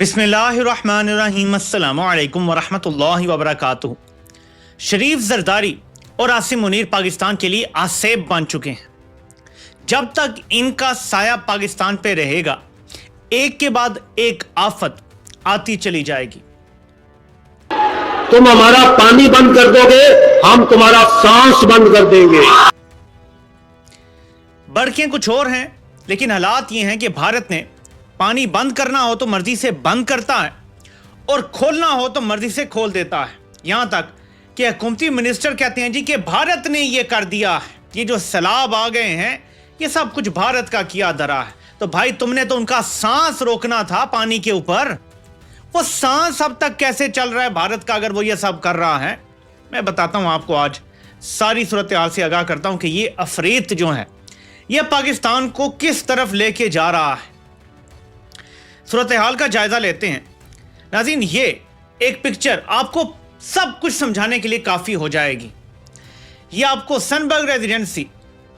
बिस्मिल्लाहिर्रहमानिर्रहीम अस्सलामु अलैकुम वरहमतुल्लाहि वबरकातुहू। शरीफ जरदारी और आसिम मुनीर पाकिस्तान के लिए आसेब बन चुके हैं। जब तक इनका साया पाकिस्तान पे रहेगा, एक के बाद एक आफत आती चली जाएगी। तुम हमारा पानी बंद कर दोगे, हम तुम्हारा सांस बंद कर देंगे। बड़कें कुछ और हैं, लेकिन हालात ये हैं कि भारत ने पानी बंद करना हो तो मर्जी से बंद करता है और खोलना हो तो मर्जी से खोल देता है। यहां तक कि हुकूमती मिनिस्टर कहते हैं जी कि भारत ने ये कर दिया है, ये जो सैलाब आ गए हैं ये सब कुछ भारत का किया धरा है। तो भाई तुमने तो उनका सांस रोकना था पानी के ऊपर। वो सांस अब तक कैसे चल रहा है भारत का, अगर वो ये सब कर रहा है? मैं बताता हूं आपको, आज सारी सूरत हाल से आगाह करता हूं कि ये अफरीत जो है ये पाकिस्तान को किस तरफ लेके जा रहा है। सूरत हाल का जायजा लेते हैं नाज़रीन। ये एक पिक्चर आपको सब कुछ समझाने के लिए काफी हो जाएगी। ये आपको Sunberg residency,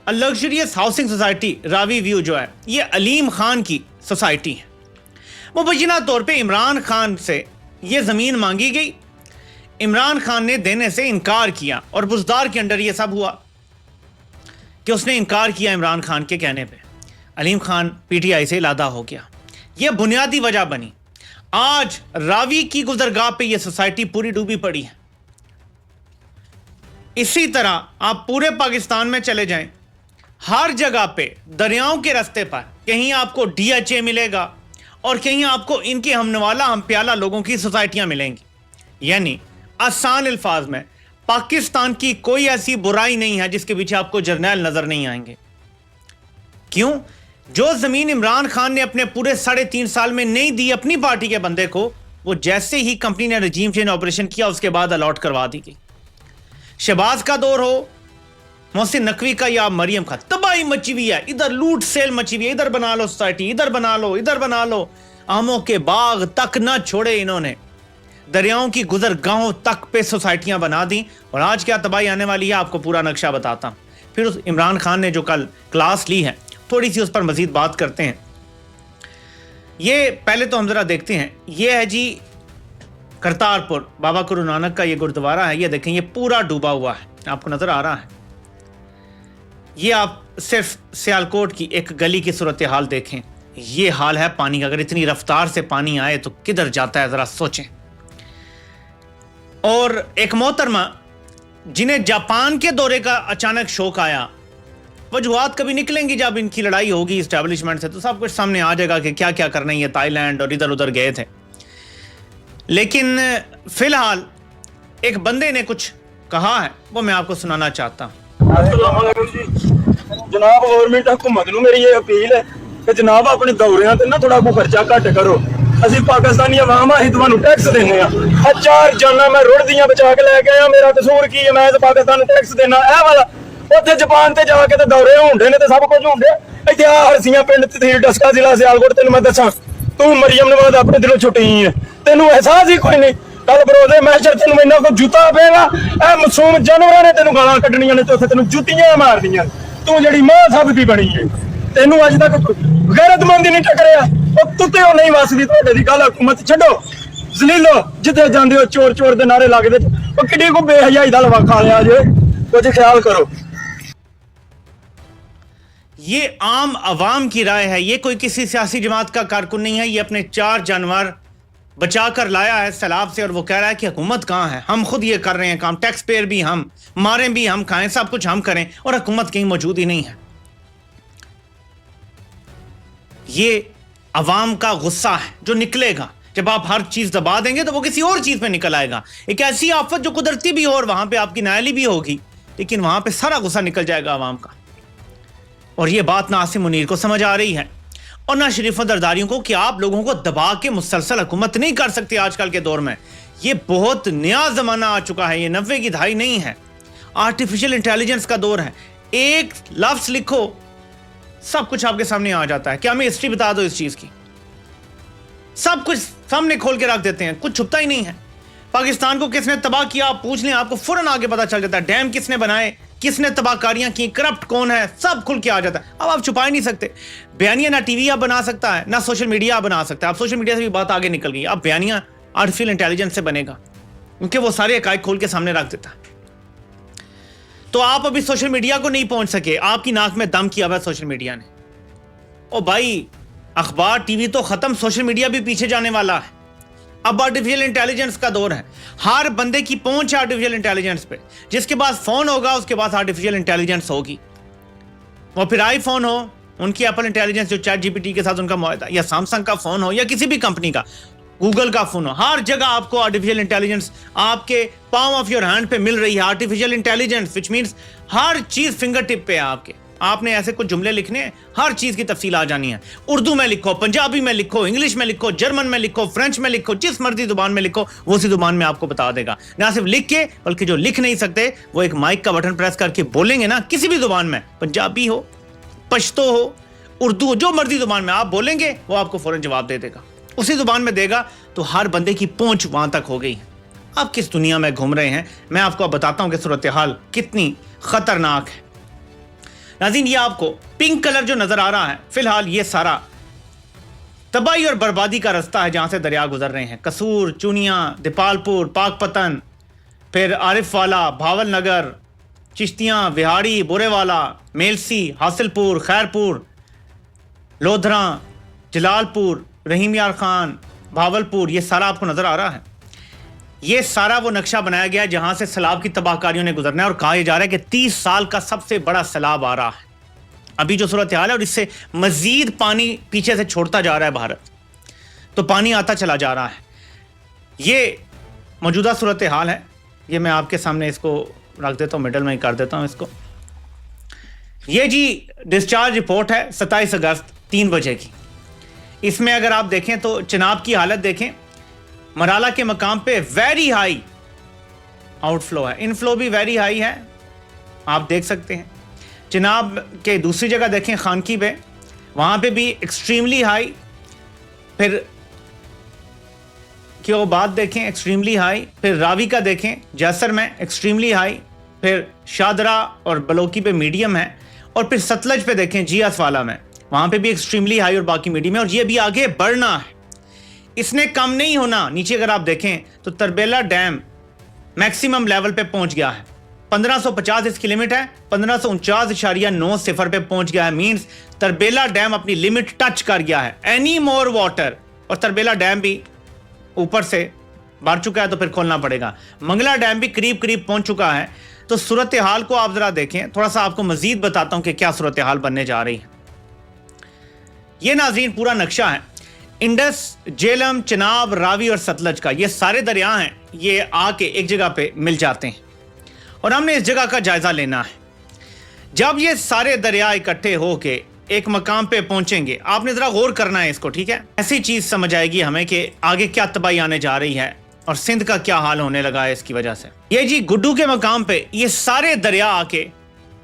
a luxurious housing society Ravi view जो है, ये अलीम खान की सोसाइटी है। मुबैना तौर पे इमरान खान से ये ज़मीन मांगी गई, इमरान खान ने देने से इनकार किया और बुज़दार के अंडर ये सब हुआ कि उसने इनकार किया इमरान खान के कहने पे। अलीम खान पीटीआई से लादा हो गया। यह बुनियादी वजह बनी। आज रावी की गुजरगाह पे यह सोसाइटी पूरी डूबी पड़ी है। इसी तरह आप पूरे पाकिस्तान में चले जाएं, हर जगह पे दरियाओं के रास्ते पर कहीं आपको डीएचए मिलेगा और कहीं आपको इनके हमनवाला हम प्याला लोगों की सोसाइटियां मिलेंगी। यानी आसान अल्फाज में पाकिस्तान की कोई ऐसी बुराई नहीं है जिसके पीछे आपको जर्नैल नजर नहीं आएंगे। क्यों? जो जमीन इमरान खान ने अपने पूरे 3.5 साल में नहीं दी अपनी पार्टी के बंदे को, वो जैसे ही कंपनी ने रजीम चेंज ऑपरेशन किया उसके बाद अलॉट करवा दी गई। शहबाज का दौर हो, मोहसिन नकवी का या मरियम खान, तबाही मची हुई है। इधर लूट सेल मची हुई है, इधर बना लो सोसाइटी, इधर बना लो, इधर बना लो। आमों के बाग तक ना छोड़े इन्होंने, दरियाओं की गुजरगाहों तक पे सोसाइटियां बना दी। और आज क्या तबाही आने वाली है आपको पूरा नक्शा बताता हूं। फिर उस इमरान खान ने जो कल क्लास ली है, थोड़ी सी उस पर मजीद बात करते हैं। ये पहले तो हम जरा देखते हैं, ये है जी करतारपुर, बाबा गुरु नानक का ये गुरुद्वारा है। ये देखें, ये पूरा डूबा हुआ है, आपको नजर आ रहा है। ये आप सिर्फ सियालकोट की एक गली की सूरत हाल देखें, ये हाल है पानी का। अगर इतनी रफ्तार से पानी आए तो किधर जाता है, जरा सोचें। और एक मोहतरमा जिन्हें जापान के दौरे का अचानक शौक आया, वजूहात कभी निकलेंगी जब इनकी लड़ाई होगी इस्टेब्लिशमेंट से, तो सब कुछ सामने आ जाएगा कि क्या क्या करना है। ये थाईलैंड और इधर उधर गए थे, लेकिन फिलहाल एक बंदे ने कुछ कहा है, वो मैं आपको सुनाना चाहता हूँ। जनाब, गवर्नमेंट हुकूमत नूं मेरी ये अपील है कि जनाब अपने दौरियां ते ना थोड़ा को खर्चा घट करो। ਅਸੀਂ ਪਾਕਿਸਤਾਨੀ ਆਵਾਮ ਆ, ਅਸੀਂ ਤੁਹਾਨੂੰ ਟੈਕਸ ਦਿੰਦੇ ਆ। 4 ਜਾਨਾਂ ਮੈਂ ਰੁੜਦੀਆਂ ਬਚਾ ਕੇ ਲੈ ਕੇ ਆਇਆ, ਮੇਰਾ ਕਸੂਰ ਕੀ ਹੈ? ਮੈਂ ਤਾਂ ਪਾਕਿਸਤਾਨ ਨੂੰ ਟੈਕਸ ਦੇਣਾ। ਇਹ ਵਾਲਾ ਉੱਥੇ ਜਾਪਾਨ ਤੇ ਜਾ ਕੇ ਤੇ ਦੌਰੇ ਹੁੰਦੇ ਨੇ ਤੇ ਸਭ ਕੁਝ ਹੁੰਦੇ। ਇੱਥੇ ਆ ਹਰਸੀਆਂ ਪਿੰਡ ਤਹਿਸੀਲ ਡਸਕਾ ਜ਼ਿਲ੍ਹਾ ਸਿਆਲਕੋਟ। ਤੈਨੂੰ ਮੈਂ ਦੱਸਾਂ, ਤੂੰ ਮਰੀਮ ਨਵਾਜ਼ ਆਪਣੇ ਦਿਲੋਂ ਛੁੱਟੀ ਹੈ, ਤੈਨੂੰ ਅਹਿਸਾਸ ਹੀ ਕੋਈ ਨਹੀਂ। ਕੱਲ ਬਰੋਜ਼ੇ ਮੈਸ਼ਰ ਤੈਨੂੰ ਇੰਨਾ ਕੋ ਜੁੱਤਾ ਪਏਗਾ। ਇਹ ਮਾਸੂਮ ਜਾਨਵਰਾਂ ਨੇ ਤੈਨੂੰ ਗਾਲਾਂ ਕੱਢਣੀਆਂ ਨੇ ਤੇ ਉੱਥੇ ਤੈਨੂੰ ਜੁੱਤੀਆਂ ਮਾਰਨੀਆਂ। ਤੂੰ ਜਿਹੜੀ ਮਾਂ ਸਭ ਦੀ ਬਣੀ ਹੈ, ਤੈਨੂੰ ਅੱਜ ਤੱਕ ਗੈਰਤਮੰਦ ਹੀ ਨਹੀਂ ਟਕਰਿਆ। ਉਹ ਤੁੱਤੇ ਹੋ ਨਹੀਂ ਵਸਦੀ ਤੁਹਾਡੇ ਦੀ ਗੱਲ। ਹੁਕੂਮਤ ਛੱਡੋ, ਜ਼ਲੀਲੋ, ਜਿੱਥੇ ਜਾਂਦੇ ਹੋ ਚੋਰ ਚੋਰ ਦੇ ਨਾਰੇ ਲੱਗਦੇ। ਉਹ ਕਿੱਡੀ ਕੋ ਬੇਹਯਾਈ ਦਾ ਲਵਾ ਖਾ ਲਿਆ ਜੇ, ਕੁਝ ख्याल करो। ये आम आवाम की राय है, ये कोई किसी सियासी जमात का कारकुन नहीं है। ये अपने 4 जानवर बचा कर लाया है सैलाब से और वो कह रहा है कि हुकूमत कहाँ है, हम खुद ये कर रहे हैं काम, टैक्स पेयर भी हम, मारें भी हम, खाएं, सब कुछ हम करें और हुकूमत कहीं मौजूद ही नहीं है। ये अवाम का गुस्सा है जो निकलेगा जब आप हर चीज दबा देंगे तो वो किसी और चीज पे निकल आएगा। एक ऐसी आफत जो कुदरती भी हो और वहां पे आपकी नायली भी होगी, लेकिन वहां पे सारा गुस्सा निकल जाएगा अवाम का। और ये बात ना आसिम मुनीर को समझ आ रही है और ना शरीफों दरदारियों को कि आप लोगों को दबा के मुसलसल हुकूमत नहीं कर सकते आजकल के दौर में। ये बहुत नया जमाना आ चुका है, ये 90 की दहाई नहीं है। आर्टिफिशियल इंटेलिजेंस का दौर है। एक लफ्ज लिखो, सब कुछ आपके सामने आ जाता है। क्या हमें हिस्ट्री बता दो इस चीज की, सब कुछ सामने खोल के रख देते हैं, कुछ छुपता ही नहीं है। पाकिस्तान को किसने तबाह किया आप पूछ लें, आपको फौरन आगे पता चल जाता है। डैम किसने बनाए, किसने तबाहकारियां की, करप्ट कौन है, सब खुल के आ जाता है। अब आप छुपा ही नहीं सकते। बयानिया ना टीवी आप बना सकता है, ना सोशल मीडिया आप बना सकता है। अब सोशल मीडिया से भी बात आगे निकल गई। अब बयानिया आर्टिफिशियल इंटेलिजेंस से बनेगा, क्योंकि वो सारे हकायक खोल के सामने रख देता है। तो आप अभी सोशल मीडिया को नहीं पहुंच सके, आपकी नाक में दम किया हुआ सोशल मीडिया ने। ओ भाई, अखबार टीवी तो खत्म, सोशल मीडिया भी पीछे जाने वाला है। अब आर्टिफिशियल इंटेलिजेंस का दौर है, हर बंदे की पहुंच है आर्टिफिशियल इंटेलिजेंस पे। जिसके पास फोन होगा उसके पास आर्टिफिशियल इंटेलिजेंस होगी। वो फिर आईफोन हो, उनकी एप्पल इंटेलिजेंस जो चैट जीपीटी के साथ उनका मुआहदा, या सैमसंग का फोन हो, या किसी भी कंपनी का, गूगल का फोन हो, हर जगह आपको आर्टिफिशियल इंटेलिजेंस आपके पाम ऑफ योर हैंड पे मिल रही है। आर्टिफिशियल इंटेलिजेंस विच मीन्स हर चीज फिंगर टिप पे है आपके। आपने ऐसे कुछ जुमले लिखने हैं, हर चीज की तफसील आ जानी है। उर्दू में लिखो, पंजाबी में लिखो, इंग्लिश में लिखो, जर्मन में लिखो, फ्रेंच में लिखो, जिस मर्जी जुबान में लिखो वो सी जुबान में आपको बता देगा। ना सिर्फ लिख के, बल्कि जो लिख नहीं सकते वो एक माइक का बटन प्रेस करके बोलेंगे ना, किसी भी जुबान में, पंजाबी हो, पश्तो हो, उर्दू हो, जो मर्जी जुबान में आप बोलेंगे वो आपको फौरन जवाब दे देगा। उसी जुबान में देगा तो हर बंदे की पहुंच वहां तक हो गई। आप किस दुनिया में घूम रहे हैं, मैं आपको बताता हूं कि सूरत हाल कितनी खतरनाक है। नाज़रीन, ये आपको पिंक कलर जो नजर आ रहा है, फिलहाल ये सारा तबाही और बर्बादी का रास्ता है जहां से दरिया गुजर रहे हैं। कसूर, चुनिया, दीपालपुर, पाकपतन, फिर आरिफ वाला, भावल नगर, चिश्तियां, विहाड़ी, बोरेवाला, मेलसी, हासिलपुर, खैरपुर, लोधरा, जलालपुर, रहीम यार खान, भावलपुर, ये सारा आपको नजर आ रहा है। ये सारा वो नक्शा बनाया गया जहां से सैलाब की तबाहकारियों ने गुजरना है। और कहा जा रहा है कि 30 साल का सबसे बड़ा सैलाब आ रहा है अभी जो सूरत हाल है, और इससे मजीद पानी पीछे से छोड़ता जा रहा है भारत, तो पानी आता चला जा रहा है। ये मौजूदा सूरत हाल है। ये मैं आपके सामने इसको रख देता हूँ, मिडल में ही कर देता हूँ इसको। ये जी डिस्चार्ज रिपोर्ट है 27 अगस्त 3 बजे की। इसमें अगर आप देखें तो चिनाब की हालत देखें, मराला के मकाम पे वेरी हाई आउटफ्लो है, इनफ्लो भी वेरी हाई है, आप देख सकते हैं। चिनाब के दूसरी जगह देखें खानकी पे, वहाँ पे भी एक्सट्रीमली हाई। फिर क्यों बात देखें एक्सट्रीमली हाई। फिर रावी का देखें जैसर में एक्सट्रीमली हाई। फिर शादरा और बलोकी पे मीडियम है। और फिर सतलज पे देखें जियास वाला में, वहाँ पे भी एक्सट्रीमली हाई और बाकी मीडियम है। और ये भी आगे बढ़ना है, इसने कम नहीं होना। नीचे अगर आप देखें तो तरबेला डैम मैक्सिमम लेवल पे पहुंच गया है, 1550 इसकी लिमिट है, 1549.90 पे पहुंच गया है। मींस तरबेला डैम अपनी लिमिट टच कर गया है। एनी मोर वाटर, और तरबेला डैम भी ऊपर से बढ़ चुका है तो फिर खोलना पड़ेगा। मंगला डैम भी करीब करीब पहुंच चुका है। तो सूरत हाल को आप जरा देखें, थोड़ा सा आपको मजीद बताता हूं कि क्या सूरत हाल बनने जा रही है। यह नाज़रीन पूरा नक्शा है इंडस, झेलम, चिनाब, रावी और सतलज का। ये सारे दरिया हैं, ये आके एक जगह पे मिल जाते हैं और हमने इस जगह का जायजा लेना है। जब ये सारे दरिया इकट्ठे होके एक मकाम पे पहुंचेंगे, आपने जरा गौर करना है इसको, ठीक है। ऐसी चीज समझ आएगी हमें कि आगे क्या तबाही आने जा रही है और सिंध का क्या हाल होने लगा है इसकी वजह से। ये जी गुड्डू के मकाम पे ये सारे दरिया आके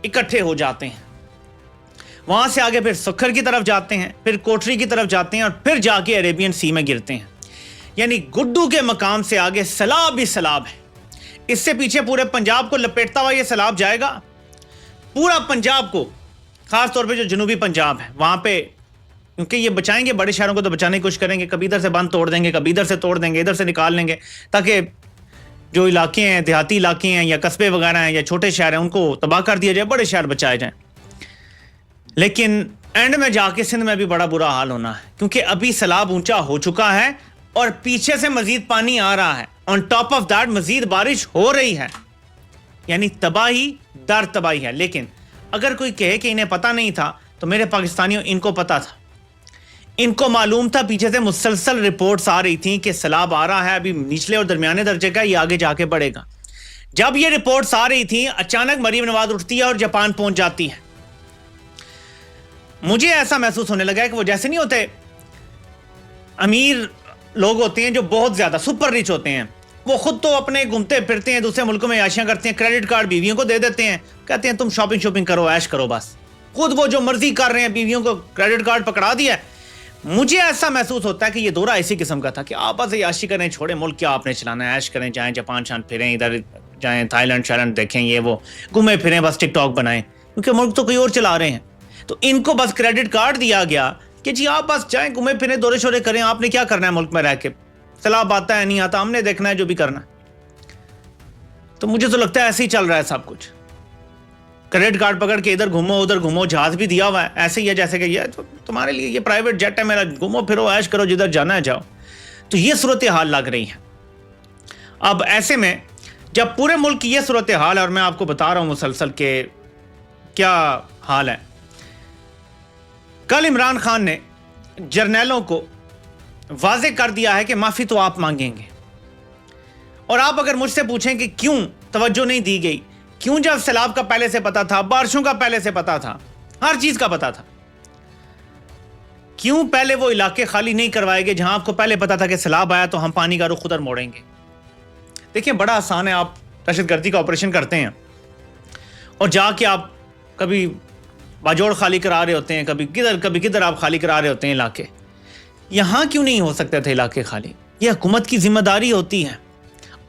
इकट्ठे हो जाते हैं, वहां से आगे फिर सुखर की तरफ जाते हैं, फिर कोटरी की तरफ जाते हैं और फिर जाके अरेबियन सी में गिरते हैं। यानी गुड्डू के मकाम से आगे सैलाब ही सैलाब है। इससे पीछे पूरे पंजाब को लपेटता हुआ ये सैलाब जाएगा, पूरा पंजाब को, खास तौर पे जो जनूबी पंजाब है वहां पे, क्योंकि ये बचाएंगे बड़े शहरों को तो बचाने की कोशिश करेंगे। कभी इधर से बंद तोड़ देंगे, कभी इधर से तोड़ देंगे, इधर से निकाल लेंगे, ताकि जो इलाके हैं, देहाती इलाके हैं या कस्बे वगैरह हैं या छोटे शहर हैं, उनको तबाह कर दिया जाए, बड़े शहर बचाए जाएं। लेकिन एंड में जाके सिंध में भी बड़ा बुरा हाल होना है, क्योंकि अभी सैलाब ऊंचा हो चुका है और पीछे से मजीद पानी आ रहा है। ऑन टॉप ऑफ दैट मजीद बारिश हो रही है, यानी तबाही दर तबाही है। लेकिन अगर कोई कहे कि इन्हें पता नहीं था, तो मेरे पाकिस्तानियों, इनको पता था, इनको मालूम था। पीछे से मुसलसल रिपोर्ट्स आ रही थी कि सैलाब आ रहा है, अभी निचले और दरमियाने दर्जे का, ये आगे जाके बढ़ेगा। जब ये रिपोर्ट्स आ रही थी, अचानक मरीम नवाज उठती है और जापान पहुंच जाती है। मुझे ऐसा महसूस होने लगा है कि वो जैसे नहीं होते अमीर लोग होते हैं जो बहुत ज्यादा सुपर रिच होते हैं, वो खुद तो अपने घूमते फिरते हैं, दूसरे मुल्कों में याशियां करते हैं, क्रेडिट कार्ड बीवियों को दे देते हैं, कहते हैं तुम शॉपिंग करो, ऐश करो, बस खुद वो जो मर्जी कर रहे हैं, बीवियों को क्रेडिट कार्ड पकड़ा दिया। मुझे ऐसा महसूस होता है कि ये दौरा इसी किस्म का था कि आप बस याशी करें, छोड़े मुल्क क्या आपने चलाना है, ऐश करें, जाएं जापान शान फिरें, इधर जाएं, थाईलैंड शाइलैंड देखें, ये वो घूमे फिरें, बस टिकटॉक बनाएं, क्योंकि मुल्क तो कोई और चला रहे हैं। तो इनको बस क्रेडिट कार्ड दिया गया कि जी आप बस जाएं, घूमे फिरें, दौरे शोरे करें, आपने क्या करना है मुल्क में रह के, सलाब आता है नहीं आता, हमने देखना है जो भी करना है। तो मुझे तो लगता है ऐसे ही चल रहा है सब कुछ। क्रेडिट कार्ड पकड़ के इधर घूमो उधर घूमो, जहाज भी दिया हुआ है, ऐसे ही है जैसे कि ये तो तुम्हारे लिए ये प्राइवेट जेट है मेरा, घूमो फिरो ऐश करो, जिधर जाना है जाओ। तो ये सूरत हाल लग रही है। अब ऐसे में जब पूरे मुल्क की ये सूरत हाल है, और मैं आपको बता रहा हूं मुसलसल के क्या हाल है। कल इमरान खान ने जर्नैलों को वाजे कर दिया है कि माफी तो आप मांगेंगे, और आप अगर मुझसे पूछें कि क्यों तवज्जो नहीं दी गई, क्यों, जब सैलाब का पहले से पता था, बारिशों का पहले से पता था, हर चीज का पता था, क्यों पहले वो इलाके खाली नहीं करवाए गए जहां आपको पहले पता था कि सैलाब आया तो हम पानी का रुख उधर मोड़ेंगे। देखिए बड़ा आसान है, आप दहशतगर्दी का ऑपरेशन करते हैं और जाके आप कभी बाजोड़ खाली करा रहे होते हैं, कभी किधर आप खाली करा रहे होते हैं इलाके। यहां क्यों नहीं हो सकते थे इलाके खाली? यह हुकूमत की जिम्मेदारी होती है।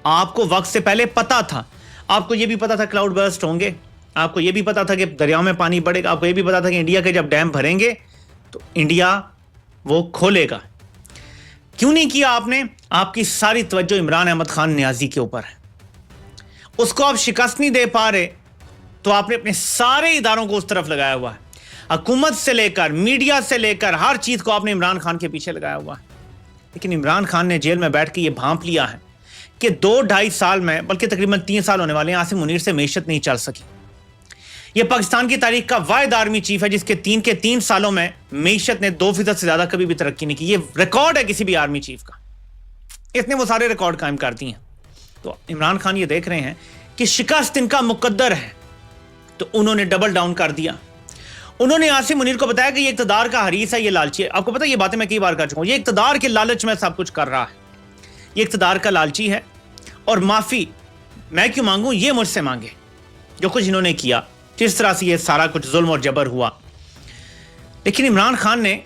आपको वक्त से पहले पता था, आपको यह भी पता था क्लाउड बर्स्ट होंगे, आपको यह भी पता था कि दरिया में पानी बढ़ेगा, आपको यह भी पता था कि इंडिया के जब डैम भरेंगे तो इंडिया वो खोलेगा। क्यों नहीं किया आपने? आपकी सारी तवज्जो इमरान अहमद खान नियाजी के ऊपर है, उसको आप शिकस्त नहीं दे पा रहे, तो आपने अपने सारे इदारों को उस तरफ लगाया हुआ है। हुकूमत से लेकर मीडिया से लेकर हर चीज को आपने इमरान खान के पीछे लगाया हुआ है। लेकिन इमरान खान ने जेल में बैठ के ये भांप लिया है कि 2-2.5 साल में, बल्कि तकरीबन 3 साल होने वाले हैं, आसिम मुनीर से मेशत नहीं चल सकी। यह पाकिस्तान की तारीख का वाहिद आर्मी चीफ है जिसके 3 सालों में मेशत ने 2% से ज्यादा कभी भी तरक्की नहीं की। यह रिकॉर्ड है किसी भी आर्मी चीफ का, इसने वो सारे रिकॉर्ड कायम कर दिए हैं। तो इमरान खान ये देख रहे हैं कि शिकस्त इनका मुकद्दर है, तो उन्होंने डबल डाउन कर दिया। उन्होंने आसिम मुनीर को बताया कि ये इक़्तिदार का हरीस है, ये लालची है। आपको पता है ये बातें मैं कई बार कर चुका हूं, ये इक़्तिदार के लालच में सब कुछ कर रहा है, ये इक़्तिदार का लालची है। और माफी मैं क्यों मांगूं, ये मुझसे मांगे जो कुछ इन्होंने किया, जिस तरह से ये सारा कुछ जुल्म और जबर हुआ। लेकिन इमरान खान ने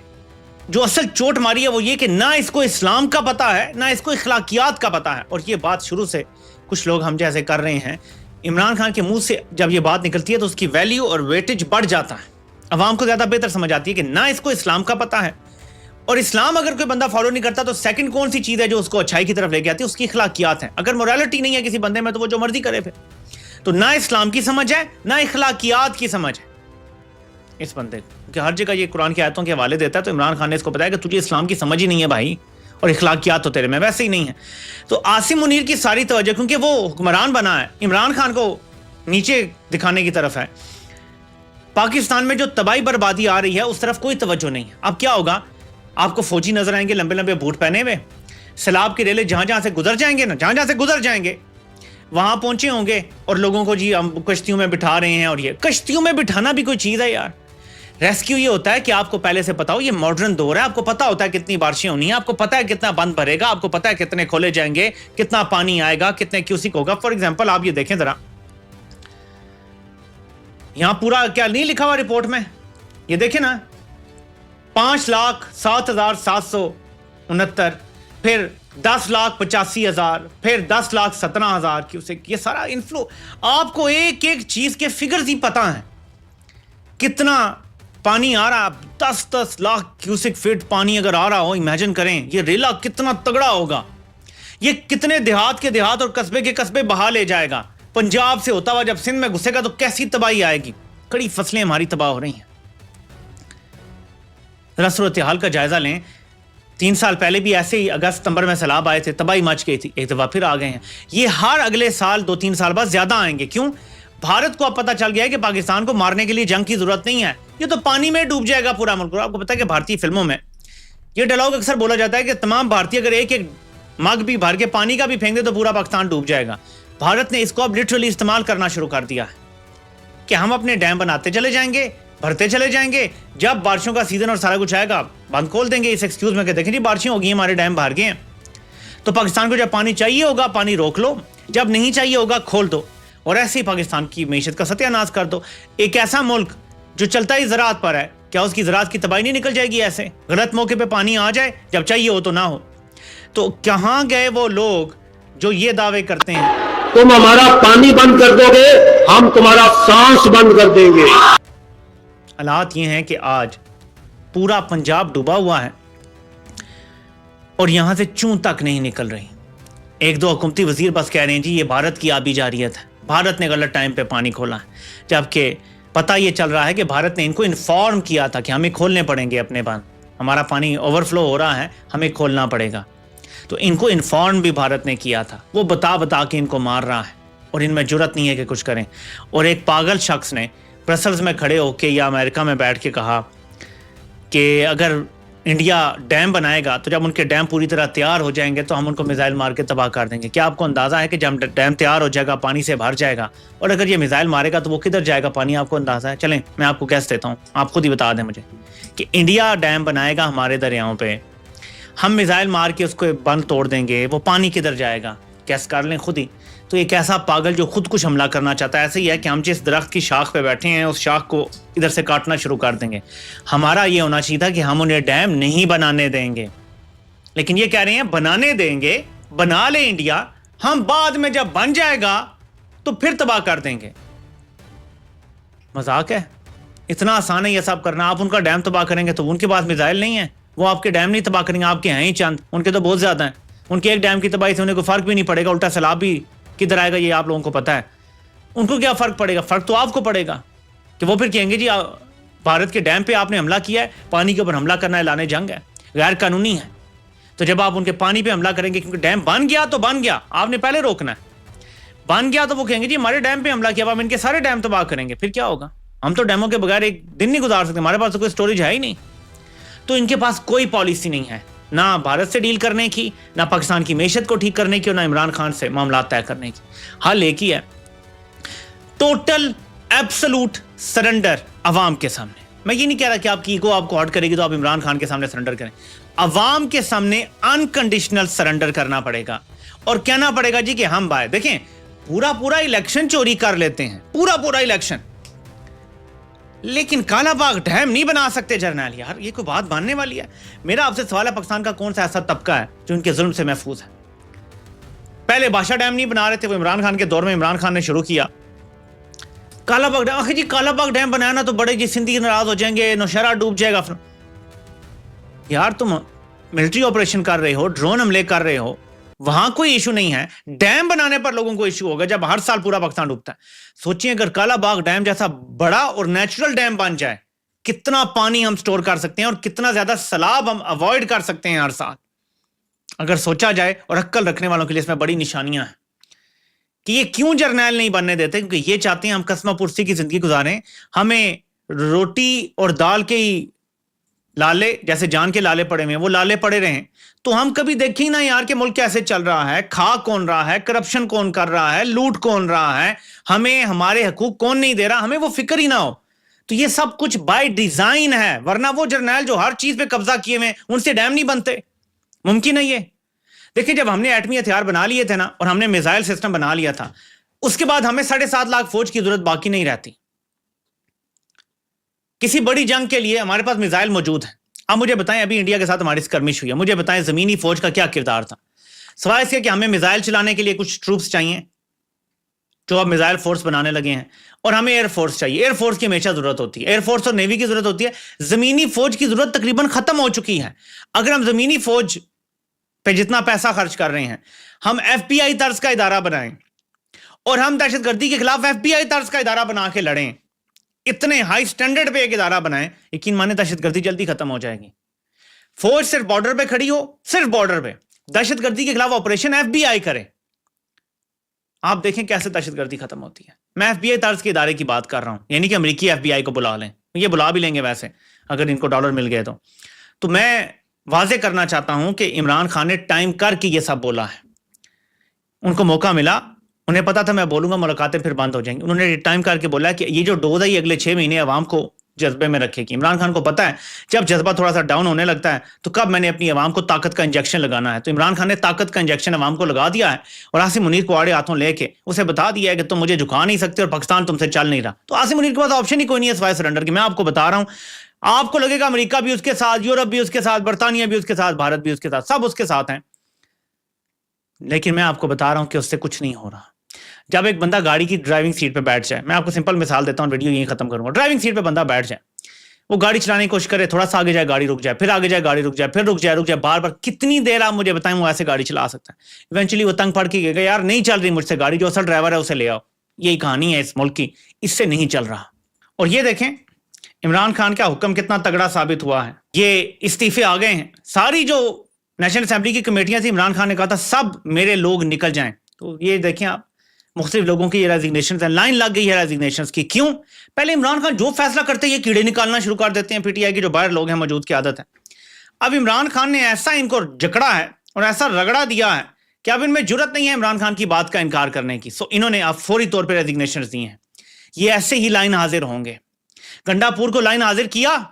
जो असल चोट मारी है वो ये कि ना इसको इस्लाम का पता है, ना इसको इखलाकियात का पता है। और ये बात शुरू से कुछ लोग हम जैसे कर रहे हैं। इमरान खान के मुंह से जब ये बात निकलती है तो उसकी वैल्यू और वेटेज बढ़ जाता है, अवाम को ज्यादा बेहतर समझ आती है कि ना इसको इस्लाम का पता है, और इस्लाम अगर कोई बंदा फॉलो नहीं करता तो सेकंड कौन सी चीज है जो उसको अच्छाई की तरफ लेके आती है? उसकी इखलाकियात है। अगर मोरालिटी नहीं है किसी बंदे में तो वो जो मर्जी करे फिर। तो ना इस्लाम की समझ है ना इखलाकियात की समझ है इस बंदे को, कि हर जगह ये कुरान की आयतों के हवाले देता है। तो इमरान खान ने इसको बताया कि तुझे इस्लाम की समझ ही नहीं है भाई, और इखलाकियात तो तेरे में वैसे ही नहीं है। तो आसिम मुनीर की सारी तवज्जो, क्योंकि वो हुक्मरान बना है, इमरान खान को नीचे दिखाने की तरफ है। पाकिस्तान में जो तबाही बर्बादी आ रही है उस तरफ कोई तवज्जो नहीं है। अब क्या होगा, आपको फौजी नजर आएंगे लंबे लंबे बूट पहने हुए, सैलाब के रेले जहां जहां से गुजर जाएंगे ना, जहां जहां से गुजर जाएंगे वहां पहुंचे होंगे और लोगों को जी हम कश्तियों में बिठा रहे हैं। और ये कश्तियों में बिठाना भी कोई चीज है यार? रेस्क्यू ये होता है कि आपको पहले से पता हो ये मॉडर्न दौर है, आपको पता होता है कितनी बारिशें होनी है, आपको पता है कितना बंद भरेगा, आपको पता है कितने खोले जाएंगे, कितना पानी आएगा, कितने क्यूसिक होगा। फॉर एग्जाम्पल आप ये देखें जरा, यहां पूरा क्या नहीं लिखा हुआ रिपोर्ट में, ये देखें ना, 5,07,769, फिर 10,85,000, फिर 10,17,000 क्यूसेक। ये सारा इनफ्लो, आपको एक एक चीज के फिगर्स ही पता है कितना पानी आ रहा है। 10-10 लाख क्यूसेक फीट पानी अगर आ रहा हो, इमेजिन करें ये रेला कितना तगड़ा होगा, ये कितने देहात के देहात और कस्बे के कस्बे बहा ले जाएगा। पंजाब से होता हुआ जब सिंध में घुसेगा तो कैसी तबाही आएगी, कड़ी फसलें हमारी तबाह हो रही हैं। जरा सूरत हाल का जायजा लें। 3 साल पहले भी ऐसे ही अगस्त सितंबर में सैलाब आए थे, तबाही मच गई थी, एक दफा फिर आ गए हैं। ये हर अगले साल 2-3 साल बाद ज्यादा आएंगे। क्यों? भारत को अब पता चल गया है कि पाकिस्तान को मारने के लिए जंग की जरूरत नहीं है, ये तो पानी में डूब जाएगा पूरा मुल्क। आपको पता है कि भारतीय फिल्मों में ये डायलॉग अक्सर बोला जाता है कि तमाम भारतीय अगर एक एक मग भी भर के पानी का भी फेंक दे तो पूरा पाकिस्तान डूब जाएगा। भारत ने इसको अब लिटरली इस्तेमाल करना शुरू कर दिया है कि हम अपने डैम बनाते चले जाएंगे, भरते चले जाएंगे, जब बारिशों का सीजन और सारा कुछ आएगा बंद खोल देंगे इस एक्सक्यूज में कि देखें जी बारिशें हो गई, हमारे डैम भर गए हैं। तो पाकिस्तान को जब पानी चाहिए होगा पानी रोक लो, जब नहीं चाहिए होगा खोल दो, और ऐसे ही पाकिस्तान की मैशत का सत्यानाश कर दो। एक ऐसा मुल्क जो चलता ही ज़राअत पर है, क्या उसकी ज़राअत की तबाही नहीं निकल जाएगी? ऐसे गलत मौके पे पानी आ जाए, जब चाहिए हो तो ना हो। तो कहाँ गए वो लोग जो ये दावे करते हैं तुम हमारा पानी बंद कर दोगे, हम तुम्हारा सांस बंद कर देंगे। हालात ये हैं कि आज पूरा पंजाब डूबा हुआ है और यहां से चूं तक नहीं निकल रही। एक दो हुकूमती वजीर बस कह रहे हैं जी ये भारत की आबी जारियत है, भारत ने गलत टाइम पे पानी खोला है, जबकि पता ये चल रहा है कि भारत ने इनको इन्फॉर्म किया था कि हमें खोलने पड़ेंगे अपने बांध, हमारा पानी ओवरफ्लो हो रहा है, हमें खोलना पड़ेगा। तो इनको इन्फॉर्म भी भारत ने किया था, वो बता बता के इनको मार रहा है और इनमें जुर्रत नहीं है कि कुछ करें। और एक पागल शख्स ने ब्रसल्स में खड़े होकर या अमेरिका में बैठ के कहा कि अगर इंडिया डैम बनाएगा तो जब उनके डैम पूरी तरह तैयार हो जाएंगे तो हम उनको मिसाइल मार के तबाह कर देंगे। क्या आपको अंदाज़ा है कि जब डैम तैयार हो जाएगा पानी से भर जाएगा और अगर ये मिसाइल मारेगा तो वो किधर जाएगा पानी, आपको अंदाज़ा है? चलें मैं आपको गैस देता हूँ, आप खुद ही बता दें मुझे कि इंडिया डैम बनाएगा हमारे दरियाओं पर, हम मिसाइल मार के उसको बंद तोड़ देंगे, वो पानी किधर जाएगा? गैस कर लें खुद ही। तो एक ऐसा पागल जो खुद कुछ हमला करना चाहता है, ऐसे ही है कि हम जिस दरख्त की शाख पे बैठे हैं उस शाख को इधर से काटना शुरू कर देंगे। हमारा ये होना चाहिए था कि हम उन्हें डैम नहीं बनाने देंगे, लेकिन ये कह रहे हैं बनाने देंगे, बना ले इंडिया, हम बाद में जब बन जाएगा तो फिर तबाह कर देंगे। मजाक है? इतना आसान है ये सब करना। आप उनका डैम तबाह करेंगे तो उनके पास मिसाइल नहीं है, वो आपके डैम नहीं तबाह करेंगे, आपके हैं ही चंद, उनके तो बहुत ज्यादा हैं। उनके एक डैम की तबाही से उन्हें कोई फर्क भी नहीं पड़ेगा, उल्टा सैलाब भी किधर आएगा ये आप लोगों को पता है। उनको क्या फर्क पड़ेगा? फर्क तो आपको पड़ेगा कि वो फिर कहेंगे जी भारत के डैम पे आपने हमला किया है, पानी के ऊपर हमला करना ऐलान जंग है, गैर कानूनी है। तो जब आप उनके पानी पे हमला करेंगे, क्योंकि डैम बन गया तो बन गया, आपने पहले रोकना है। बन गया तो वो कहेंगे जी हमारे डैम पे हमला किया, अब हम इनके सारे डैम तबाह करेंगे, फिर क्या होगा? हम तो डैमों के बगैर एक दिन नहीं गुजार सकते, हमारे पास तो कोई स्टोरेज है ही नहीं। तो इनके पास कोई पॉलिसी नहीं है, ना भारत से डील करने की, ना पाकिस्तान की मैशत को ठीक करने की, और ना इमरान खान से मामला तय करने की। हल एक ही है, टोटल एब्सोल्यूट सरेंडर अवाम के सामने। मैं ये नहीं कह रहा कि आपकी ईगो आपको हर्ट करेगी तो आप इमरान खान के सामने सरेंडर करें। अवाम के सामने अनकंडीशनल सरेंडर करना पड़ेगा और कहना पड़ेगा जी कि हम भाई देखें पूरा पूरा इलेक्शन चोरी कर लेते हैं, पूरा पूरा इलेक्शन, लेकिन कालाबाग डैम नहीं बना सकते जर्नैल। यार ये कोई बात मानने वाली है? मेरा आपसे सवाल है, पाकिस्तान का कौन सा ऐसा तबका है जो उनके जुल्म से महफूज है? पहले बादशाह डैम नहीं बना रहे थे, वो इमरान खान के दौर में इमरान खान ने शुरू किया। कालाबाग डैम, आखिर जी कालाबाग डैम बनाया ना तो बड़े जी सिंधी नाराज हो जाएंगे, नौशहरा डूब जाएगा। यार तुम मिलिट्री ऑपरेशन कर रहे हो, ड्रोन हमले कर रहे हो, वहां कोई इशू नहीं है, डैम बनाने पर लोगों को इशू होगा जब हर साल पूरा पाकिस्तान डूबता है। सोचिए अगर कालाबाग डैम जैसा बड़ा और नेचुरल डैम बन जाए, कितना पानी हम स्टोर कर सकते हैं और कितना ज्यादा सैलाब हम अवॉइड कर सकते हैं हर साल, अगर सोचा जाए। और अक्ल रखने वालों के लिए इसमें बड़ी निशानियां हैं कि ये क्यों जर्नैल नहीं बनने देते, क्योंकि ये चाहते हैं हम कस्मा पुरसी की जिंदगी गुजारें, हमें रोटी और दाल के ही लाले, जैसे जान के लाले पड़े हुए वो लाले पड़े रहे, तो हम कभी देखें ना यार कि मुल्क कैसे चल रहा है, खा कौन रहा है, करप्शन कौन कर रहा है, लूट कौन रहा है, हमें हमारे हकूक कौन नहीं दे रहा, हमें वो फिक्र ही ना हो। तो ये सब कुछ बाय डिजाइन है, वरना वो जर्नैल जो हर चीज पे कब्जा किए हुए उनसे डैम नहीं बनते, मुमकिन है ये। देखिए जब हमने एटमी हथियार बना लिए थे ना और हमने मिसाइल सिस्टम बना लिया था, उसके बाद हमें 7.5 लाख फौज की जरूरत बाकी नहीं रहती। किसी बड़ी जंग के लिए हमारे पास मिसाइल मौजूद है। अब मुझे बताएं, अभी इंडिया के साथ हमारी स्कर्मिश हुई है, मुझे बताएं जमीनी फौज का क्या किरदार था? सवाल इसके कि हमें मिसाइल चलाने के लिए कुछ ट्रूप्स चाहिए जो अब मिसाइल फोर्स बनाने लगे हैं, और हमें एयरफोर्स चाहिए। एयरफोर्स की हमेशा जरूरत होती है, एयरफोर्स और नेवी की जरूरत होती है। जमीनी फौज की जरूरत तकरीबन खत्म हो चुकी है। अगर हम जमीनी फौज पे जितना पैसा खर्च कर रहे हैं, हम FBI तर्ज का इदारा बनाएं और हम दहशतगर्दी के खिलाफ FBI तर्ज का इदारा बना के लड़ें, इतने हाई स्टैंडर्ड पे एक इदारा बनाएं, यकीन माने दहशतगर्दी जल्दी खत्म हो जाएगी। फौज सिर्फ बॉर्डर पे खड़ी हो, सिर्फ बॉर्डर पे दहशतगर्दी के खिलाफ ऑपरेशन FBI करे, आप देखें कैसे दहशतगर्दी खत्म होती है। मैं FBI तर्ज के इदारे की बात कर रहा हूं, यानी कि अमेरिकी FBI को बुला लें, ये बुला भी लेंगे वैसे अगर इनको डॉलर मिल गए तो मैं वाजे करना चाहता हूं कि इमरान खान ने टाइम करके ये सब बोला है। उनको मौका मिला, उन्हें पता था मैं बोलूंगा मुलाकातें फिर बंद हो जाएंगी, उन्होंने टाइम करके बोला कि ये जो डोज है ये अगले 6 महीने अवाम को जज्बे में रखेगी। इमरान खान को पता है जब जज्बा थोड़ा सा डाउन होने लगता है तो कब मैंने अपनी अवाम को ताकत का इंजेक्शन लगाना है। तो इमरान खान ने ताकत का इंजेक्शन अवाम को लगा दिया है और आसिम मुनीर को आड़े हाथों लेके उसे बता दिया है कि तुम मुझे झुका नहीं सकते और पाकिस्तान तुमसे चल नहीं रहा। तो आसिम मुनीर के पास ऑप्शन ही कोई नहीं है सिवाय सरेंडर की। मैं आपको बता रहा हूं, आपको लगेगा अमेरिका भी उसके साथ, यूरोप भी उसके साथ, बर्तानिया भी उसके साथ, भारत भी उसके साथ, सब उसके साथ हैं, लेकिन मैं आपको बता रहा हूं कि उससे कुछ नहीं हो रहा। जब एक बंदा गाड़ी की ड्राइविंग सीट पे बैठ जाए, मैं आपको सिंपल मिसाल देता हूँ, वीडियो यहीं खत्म करूंगा। ड्राइविंग सीट पे बंदा बैठ जाए, वो गाड़ी चलाने की कोशिश करे, थोड़ा सा आगे जाए गाड़ी रुक जाए, फिर आगे जाए गाड़ी रुक जाए, फिर रुक जाए, बार बार कितनी देर आप मुझे बताएं वो ऐसे गाड़ी चला सकता है? इवेंचुअली वो तंग पड़ के कहेगा यार नहीं चल रही मुझसे गाड़ी, जो असल ड्राइवर है उसे ले आओ। यही कहानी है इस मुल्क की, इससे नहीं चल रहा। और ये देखें इमरान खान का हुक्म कितना तगड़ा साबित हुआ है। ये इस्तीफे आ गए हैं, सारी जो नेशनल असेंबली की कमेटियां थी, इमरान खान ने कहा था सब मेरे लोग निकल जाएं। तो ये देखें आप, मुख्तलिफ लोगों की ये रेजिग्नेशन है, लाइन लग गई है रेजिग्नेशन की। क्यों? पहले इमरान खान जो फैसला करते हैं ये कीड़े निकालना शुरू कर देते हैं, पीटीआई के जो बाहर लोग हैं मौजूद की आदत है। अब इमरान खान ने ऐसा इनको जकड़ा है और ऐसा रगड़ा दिया है कि अब इनमें जुर्रत नहीं है इमरान खान की बात का इनकार करने की। सो इन्होंने अब फौरी तौर पर रेजिग्नेशन दी हैं। ये ऐसे ही लाइन हाजिर होंगे। गंडापुर को लाइन हाजिर किया,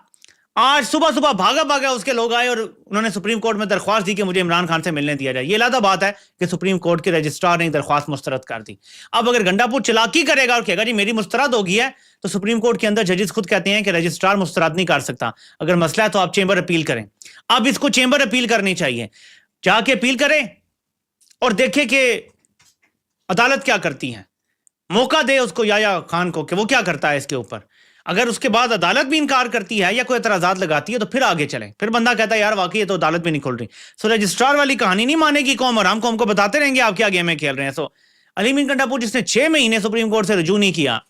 आज सुबह सुबह भागा भागा उसके लोग आए और उन्होंने सुप्रीम कोर्ट में दरख्वास्त दी कि मुझे इमरान खान से मिलने दिया जाए। ये अलग बात है कि सुप्रीम कोर्ट के रजिस्ट्रार ने दरख्वास्त मुस्तरद कर दी। अब अगर गंडापुर चालाकी करेगा और कहेगा जी मेरी मुस्तरद होगी है, तो सुप्रीम कोर्ट के अंदर जजेस खुद कहते हैं कि रजिस्ट्रार मुस्तरद नहीं कर सकता, अगर मसला है तो आप चेंबर अपील करें। अब इसको चेंबर अपील करनी चाहिए, जाके अपील करें और देखें कि अदालत क्या करती है। मौका दे उसको याया खान को कि वो क्या करता है इसके ऊपर। अगर उसके बाद अदालत भी इनकार करती है या कोई एतराजात लगाती है तो फिर आगे चलें। फिर बंदा कहता है यार वाकई ये तो अदालत भी नहीं खुल रही। सो रजिस्ट्रार वाली कहानी नहीं मानेगी कौम, और हम को बताते रहेंगे आप क्या गेम में खेल रहे हैं। सो अली गंडापुर जिसने 6 महीने सुप्रीम कोर्ट से रुजू नहीं किया,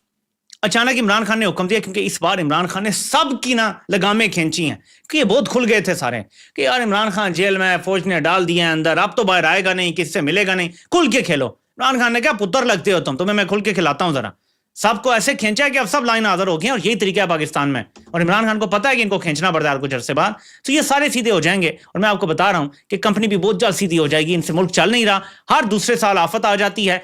अचानक इमरान खान ने हुक्म दिया, क्योंकि इस बार इमरान खान ने सब की ना लगामें खींची हैं कि ये बहुत खुल गए थे सारे कि यार इमरान खान जेल में, फौज ने डाल दिया है अंदर, अब तो बाहर आएगा नहीं, किससे मिलेगा नहीं, खुल के खेलो। इमरान खान ने क्या पुत्र लगते हो तुम, तुम्हें मैं खुल के खिलाता हूं जरा। सबको ऐसे खींचा है कि अब सब लाइन हाजिर हो गई और यही तरीका है पाकिस्तान में। और इमरान खान को पता है कि इनको खींचना पड़ता है कुछ अरसे बाद, तो ये सारे सीधे हो जाएंगे। और मैं आपको बता रहा हूं कि कंपनी भी बहुत जल्द सीधी हो जाएगी, इनसे मुल्क चल नहीं रहा। हर दूसरे साल आफत आ जाती है।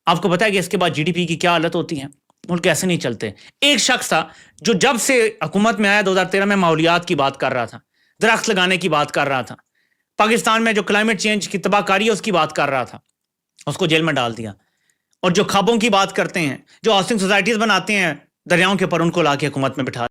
आपको पता है कि इसके बाद जीडीपी की क्या हालत होती है। मुल्क ऐसे नहीं चलते। एक शख्स था जो जब से हुकूमत में आया 2013 में माहौलियात की बात कर रहा था, दरख्त लगाने की बात कर रहा था, पाकिस्तान में जो क्लाइमेट चेंज की तबाहकारी है उसकी बात कर रहा था, उसको जेल में डाल दिया। और जो ख्वाबों की बात करते हैं, जो हाउसिंग सोसाइटीज बनाते हैं दरियाओं के ऊपर, उनको लाके हुकूमत में बिठा